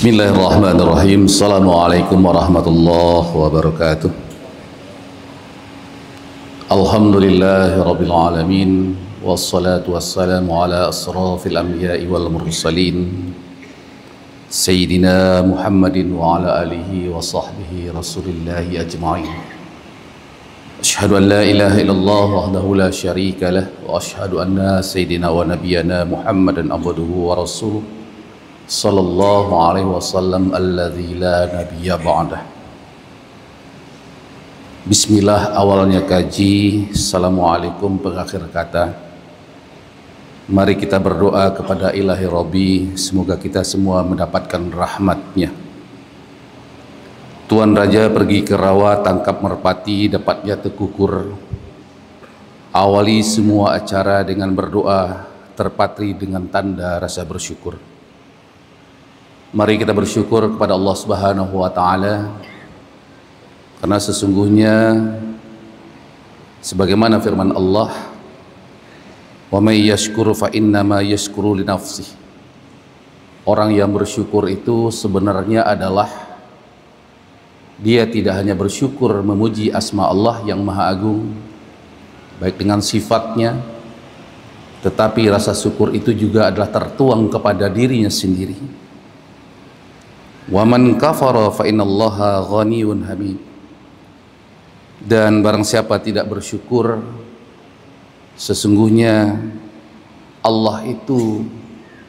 Bismillahirrahmanirrahim. Assalamualaikum warahmatullahi wabarakatuh. Alhamdulillahi rabbil alamin. Wassalatu wassalamu ala asrafil anbiya'i wal mursalin Sayyidina Muhammadin wa ala alihi wa sahbihi rasulillahi ajma'in. Ashhadu an la ilaha illallah wahdahu la syarika lah. Wa ashhadu anna sayyidina wa nabiyana Muhammadan abduhu wa rasuluh sallallahu alaihi wasallam alladzi la nabiyya ba'dah. Bismillah awalnya kaji. Assalamualaikum pengakhir kata. Mari kita berdoa kepada Ilahi Rabbi, semoga kita semua mendapatkan rahmatnya. Tuan Raja pergi ke rawa tangkap merpati, dapatnya tekukur. Awali semua acara dengan berdoa, terpatri dengan tanda rasa bersyukur. Mari kita bersyukur kepada Allah Subhanahu wa taala, karena sesungguhnya sebagaimana firman Allah, "Wa may yashkuru fa innama yashkuru li nafsihi." Orang yang bersyukur itu sebenarnya adalah dia tidak hanya bersyukur memuji asma Allah yang Maha Agung baik dengan sifatnya, tetapi rasa syukur itu juga adalah tertuang kepada dirinya sendiri. Wa man kafara fa innallaha ghaniyyun hamid. Dan barang siapa tidak bersyukur, sesungguhnya Allah itu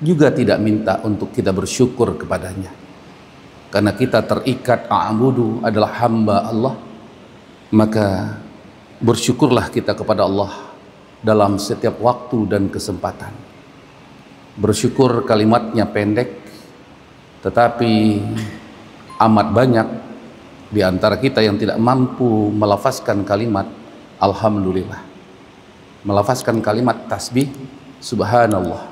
juga tidak minta untuk kita bersyukur kepadanya. Karena kita terikat, a'budu adalah hamba Allah, maka bersyukurlah kita kepada Allah dalam setiap waktu dan kesempatan. Bersyukur kalimatnya pendek, tetapi amat banyak di antara kita yang tidak mampu melafazkan kalimat Alhamdulillah, melafazkan kalimat tasbih Subhanallah,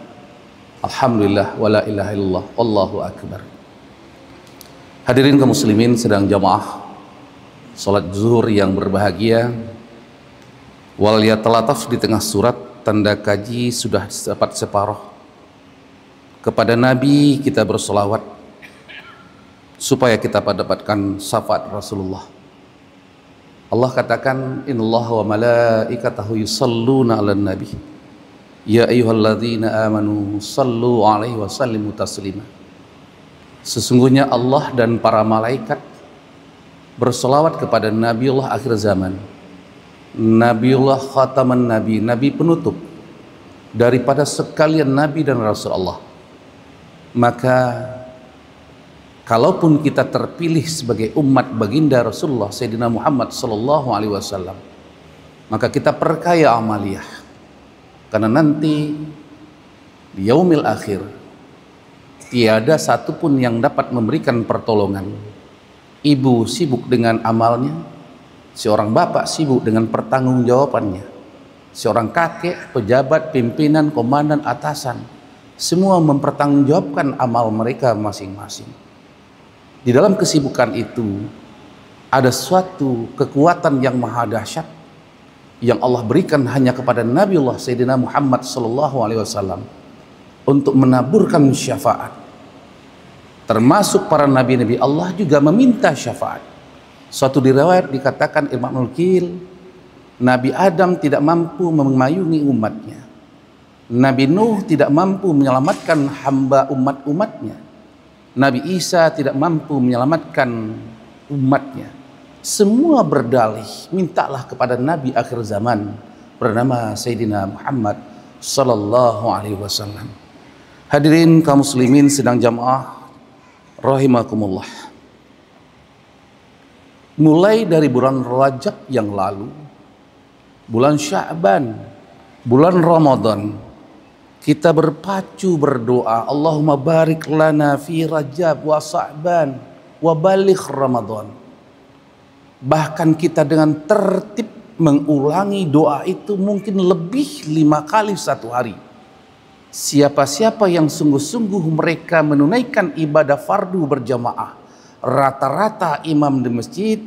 Alhamdulillah, wa la ilaha illallah, Allahu Akbar. Hadirin kaum muslimin sedang jamaah salat zuhur yang berbahagia. Wal yatalataf di tengah surat, tanda kaji sudah dapat separuh. Kepada Nabi kita bersolawat supaya kita mendapatkan syafaat Rasulullah. Allah katakan, innallaha wa malaikatahu yusalluna 'alan nabi ya ayyuhalladzina amanu sallu 'alaihi wa sallimu taslima. Sesungguhnya Allah dan para malaikat bersolawat kepada Nabiullah akhir zaman, Nabiullah khataman nabi, nabi penutup daripada sekalian nabi dan rasul Allah. Maka kalaupun kita terpilih sebagai umat baginda Rasulullah Sayyidina Muhammad sallallahu alaihi wasallam, maka kita perkaya amaliyah. Karena nanti di yaumil akhir tiada satupun yang dapat memberikan pertolongan. Ibu sibuk dengan amalnya, seorang bapak sibuk dengan pertanggungjawabannya, seorang kakek, pejabat, pimpinan, komandan, atasan, semua mempertanggungjawabkan amal mereka masing-masing. Di dalam kesibukan itu ada suatu kekuatan yang maha dahsyat yang Allah berikan hanya kepada Nabiullah Sayyidina Muhammad sallallahu alaihi wasallam untuk menaburkan syafaat. Termasuk para nabi-nabi Allah juga meminta syafaat. Suatu riwayat dikatakan Imam Nukil, Nabi Adam tidak mampu memayungi umatnya, Nabi Nuh tidak mampu menyelamatkan hamba umat-umatnya, Nabi Isa tidak mampu menyelamatkan umatnya. Semua berdalih, mintalah kepada Nabi akhir zaman bernama Sayyidina Muhammad sallallahu alaihi wasallam. Hadirin kaum muslimin sedang jamaah rahimakumullah. Mulai dari bulan Rajab yang lalu, bulan Sya'ban, bulan Ramadan, kita berpacu berdoa, Allahumma barik lana fi Rajab wa Sya'ban wa baligh Ramadan. Bahkan kita dengan tertib mengulangi doa itu mungkin lebih 5 kali satu hari. Siapa-siapa yang sungguh-sungguh mereka menunaikan ibadah fardu berjamaah, rata-rata imam di masjid,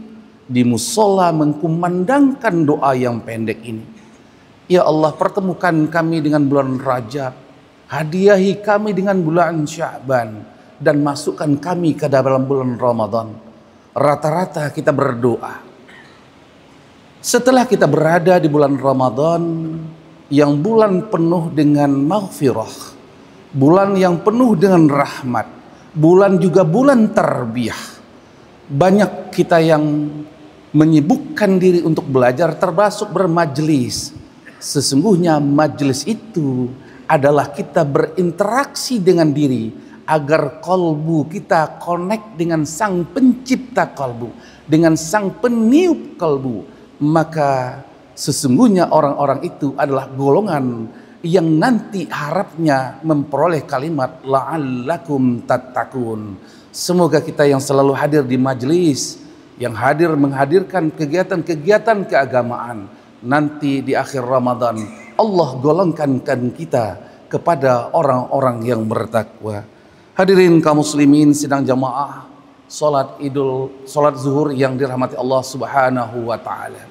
di musola mengkumandangkan doa yang pendek ini. Ya Allah, pertemukan kami dengan bulan Rajab, hadiahi kami dengan bulan Sya'ban, dan masukkan kami ke dalam bulan Ramadan. Rata-rata kita berdoa. Setelah kita berada di bulan Ramadan, yang bulan penuh dengan maghfirah, bulan yang penuh dengan rahmat, bulan juga bulan tarbiyah. Banyak kita yang menyibukkan diri untuk belajar, termasuk bermajlis. Sesungguhnya majlis itu adalah kita berinteraksi dengan diri agar kalbu kita connect dengan sang pencipta kalbu, dengan sang peniup kalbu. Maka sesungguhnya orang-orang itu adalah golongan yang nanti harapnya memperoleh kalimat la'allakum tattaqun. Semoga kita yang selalu hadir di majelis, yang hadir menghadirkan kegiatan-kegiatan keagamaan, nanti di akhir Ramadan Allah golongkan kita kepada orang-orang yang bertakwa. Hadirin kaum muslimin sidang jamaah salat zuhur yang dirahmati Allah Subhanahu wa taala.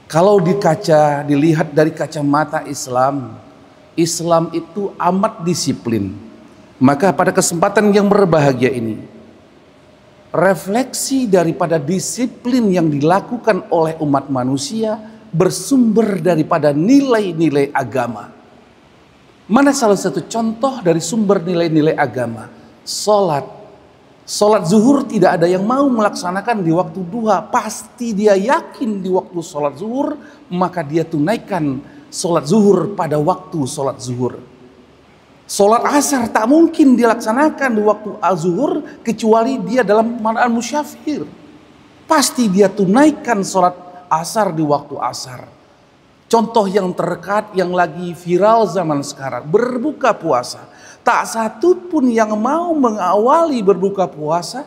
Kalau dilihat dari kacamata Islam, Islam itu amat disiplin. Maka pada kesempatan yang berbahagia ini, refleksi daripada disiplin yang dilakukan oleh umat manusia bersumber daripada nilai-nilai agama. Mana salah satu contoh dari sumber nilai-nilai agama? Salat zuhur tidak ada yang mau melaksanakan di waktu duha. Pasti dia yakin di waktu salat zuhur, maka dia tunaikan salat zuhur pada waktu salat zuhur. Salat asar tak mungkin dilaksanakan di waktu zuhur kecuali dia dalam keadaan musyafir. Pasti dia tunaikan salat asar di waktu asar. Contoh yang terdekat yang lagi viral zaman sekarang, berbuka puasa. Tak satu pun yang mau mengawali berbuka puasa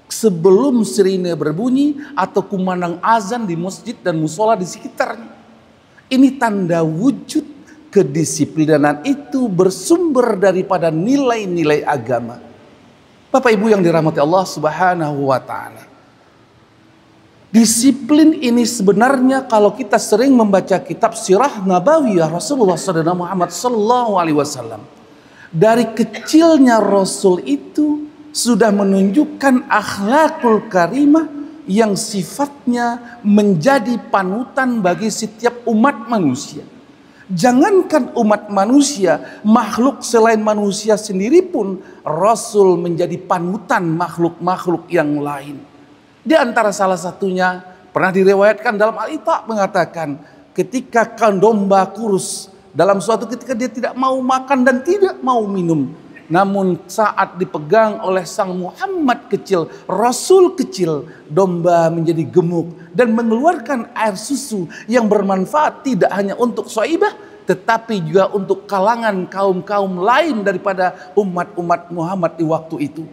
sebelum sirine berbunyi atau kumandang azan di masjid dan musola di sekitarnya. Ini tanda wujud kedisiplinan itu bersumber daripada nilai-nilai agama. Bapak Ibu yang dirahmati Allah Subhanahu wa taala. Disiplin ini sebenarnya kalau kita sering membaca kitab sirah nabawiyah Rasulullah sallallahu alaihi wasallam. Dari kecilnya Rasul itu sudah menunjukkan akhlakul karimah yang sifatnya menjadi panutan bagi setiap umat manusia. Jangankan umat manusia, makhluk selain manusia sendiri pun Rasul menjadi panutan makhluk-makhluk yang lain. Di antara salah satunya pernah diriwayatkan dalam Al-Ita mengatakan ketika domba kurus, dalam suatu ketika dia tidak mau makan dan tidak mau minum. Namun saat dipegang oleh sang Muhammad kecil, Rasul kecil, domba menjadi gemuk dan mengeluarkan air susu yang bermanfaat tidak hanya untuk Syaibah, tetapi juga untuk kalangan kaum-kaum lain daripada umat-umat Muhammad di waktu itu.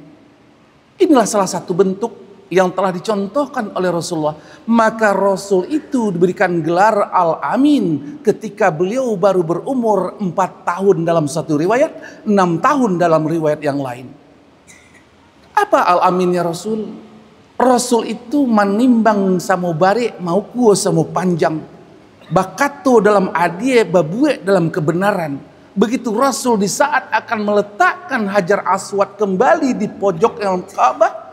Inilah salah satu bentuk yang telah dicontohkan oleh Rasulullah. Maka Rasul itu diberikan gelar Al-Amin ketika beliau baru berumur 4 tahun dalam satu riwayat, 6 tahun dalam riwayat yang lain. Apa Al-Aminnya Rasul? Rasul itu manimbang samo bare mau kuo samo panjang. Bakato dalam adie babue dalam kebenaran. Begitu Rasul di saat akan meletakkan Hajar Aswad kembali di pojok yang Ka'bah,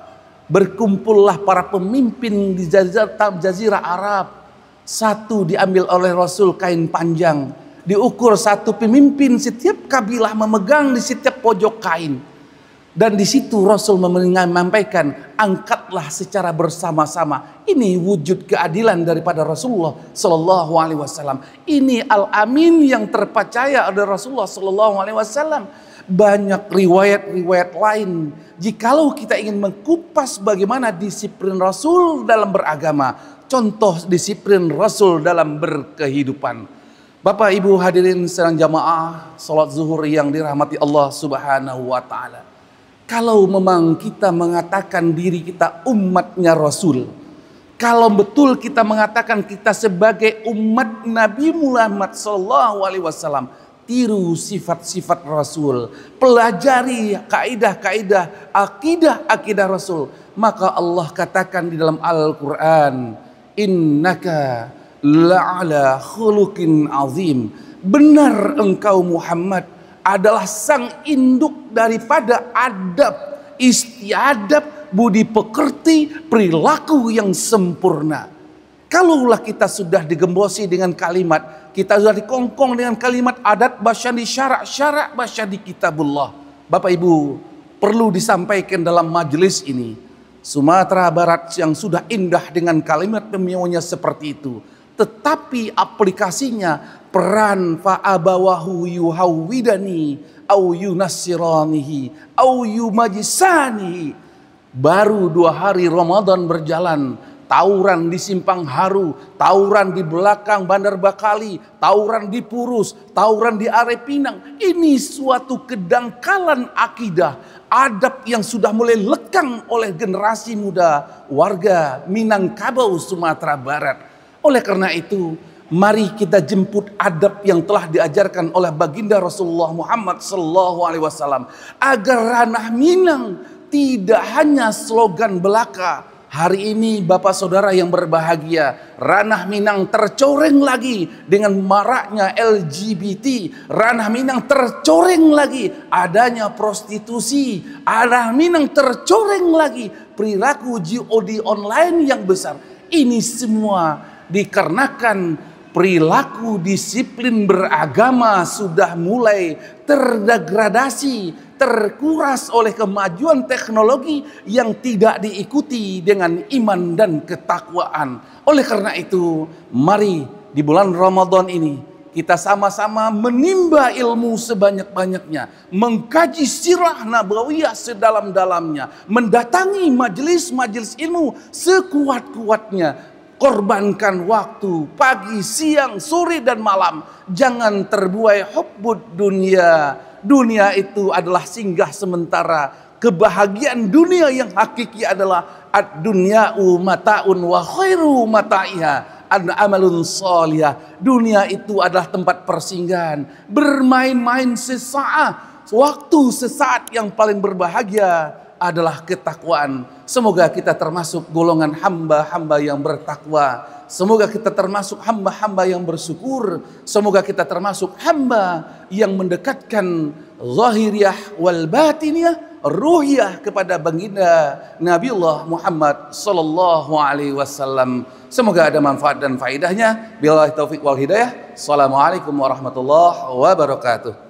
berkumpullah para pemimpin di jazirah Arab. Satu diambil oleh Rasul kain panjang, diukur satu pemimpin, setiap kabilah memegang di setiap pojok kain. Dan di situ Rasul menyampaikan, angkatlah secara bersama-sama. Ini wujud keadilan daripada Rasulullah Sallallahu Alaihi Wasallam. Ini Al-Amin yang terpercaya oleh Rasulullah Sallallahu Alaihi Wasallam. Banyak riwayat-riwayat lain. Jikalau kita ingin mengkupas bagaimana disiplin Rasul dalam beragama, contoh disiplin Rasul dalam berkehidupan. Bapak Ibu hadirin sedang jamaah salat zuhur yang dirahmati Allah Subhanahu wa taala. Kalau memang kita mengatakan diri kita umatnya Rasul, kalau betul kita mengatakan kita sebagai umat Nabi Muhammad sallallahu alaihi wasallam, tiru sifat-sifat Rasul, pelajari kaidah-kaidah akidah Rasul. Maka Allah katakan di dalam Al-Quran, innaka la'ala khuluqin azim. Benar engkau Muhammad adalah sang induk daripada adab istiadab, budi pekerti, perilaku yang sempurna. Kalaulah kita sudah digembosi dengan kalimat, kita sudah dikongkong dengan kalimat adat basyadi syarak basyadi kitabullah. Bapak Ibu, perlu disampaikan dalam majelis ini, Sumatera Barat yang sudah indah dengan kalimat pemiyawanya seperti itu, tetapi aplikasinya peran fa'abawahu yuhawwidani au yunassiranihi au yumajisanihi. Baru 2 hari Ramadan berjalan, tawuran di Simpang Haru, tawuran di belakang Bandar Bakali, tawuran di Purus, tawuran di Arepinang. Ini suatu kedangkalan akidah, adab yang sudah mulai lekang oleh generasi muda warga Minangkabau, Sumatera Barat. Oleh karena itu, mari kita jemput adab yang telah diajarkan oleh baginda Rasulullah Muhammad SAW agar ranah Minang tidak hanya slogan belaka. Hari ini Bapak Saudara yang berbahagia, ranah Minang tercoreng lagi dengan maraknya LGBT. Ranah Minang tercoreng lagi adanya prostitusi. Ranah Minang tercoreng lagi perilaku GOD online yang besar. Ini semua dikarenakan perilaku disiplin beragama sudah mulai terdegradasi, terkuras oleh kemajuan teknologi yang tidak diikuti dengan iman dan ketakwaan. Oleh karena itu, mari di bulan Ramadan ini kita sama-sama menimba ilmu sebanyak-banyaknya, mengkaji sirah nabawiyah sedalam-dalamnya, mendatangi majelis-majelis ilmu sekuat-kuatnya. Korbankan waktu pagi, siang, sore dan malam. Jangan terbuai hubbud dunia. Dunia itu adalah singgah sementara. Kebahagiaan dunia yang hakiki adalah ad-dunya'u mata'un wa khairu mata'iha an-amalun sholihah. Dunia itu adalah tempat persinggahan. Bermain-main sesaat. Waktu sesaat yang paling berbahagia adalah ketakwaan. Semoga kita termasuk golongan hamba-hamba yang bertakwa. Semoga kita termasuk hamba-hamba yang bersyukur. Semoga kita termasuk hamba yang mendekatkan zahiriyah wal batiniyah, ruhiyah kepada baginda Nabiullah Muhammad sallallahu alaihi wasallam. Semoga ada manfaat dan faedahnya. Billahi taufik wal hidayah. Assalamualaikum warahmatullahi wabarakatuh.